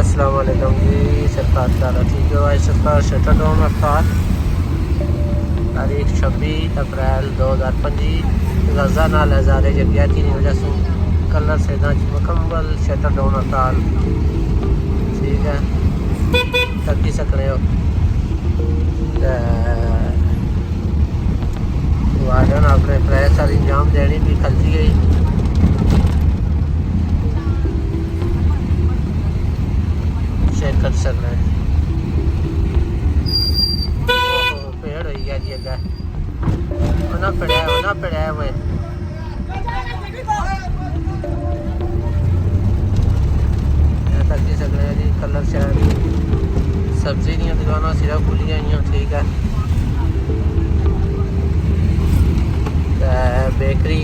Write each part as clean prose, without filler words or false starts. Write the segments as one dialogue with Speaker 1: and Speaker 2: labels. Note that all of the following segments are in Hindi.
Speaker 1: अस्सलाम वालेकुम जी। सरकार तारा ठीक है। आज सरकार शटर डाउन अफ्तार तारीख 26 अप्रैल 2025 गजा नाल हज़ारे जगियाती की वजह से कलर से मुकम्मल शटर डाउन अफ्तार ठीक है तकी सकने हो वार्डन अपने प्रेस और इंजाम देनी भी खलती गई चेक कर सकते हैं। पेड़ हो गया जी अगर ना पड़ा है वो तकी सकते हैं जी। कलर शहर सब्जी दी दुकाना सिर्फ खुली हुई ठीक है। बेकरी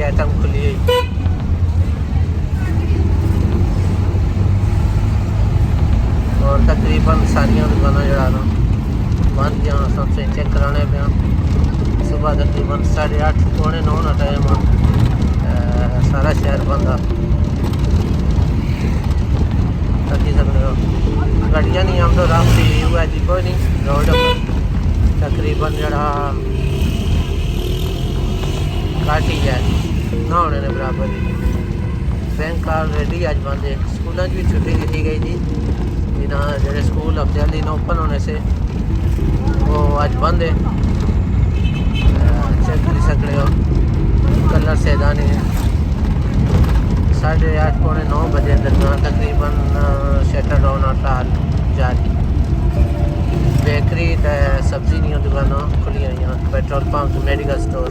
Speaker 1: आइटम खुली हुई और तकरीबन सारिया दुकाना जरा बंद गया सबसे चेक कराने पे सुबह तकरीबन 8:30 पौने 9 का टाइम सारा शहर बंद तकी सकते हो। गड्डियाँ नहीं आमदो राम से हुआ जी कोई नहीं रोड तकरीबन जरा काटी है ना होने ने बराबर ही। बैंक ऑलरेडी अज बंद है। स्कूलों भी छुट्टी दी गई थी जिन्हें जो स्कूल हफ्ते वाले दिन ओपन होने से वो अज बंद है। चेक कर सकते हो कलर से दाने 8:30 पौने 9 बजे दरमियान तकरीबन शटर डाउन हड़ताल जारी। बेकरी सब्जी दी दुकाना खुली हुई पेट्रोल पंप मेडिकल स्टोर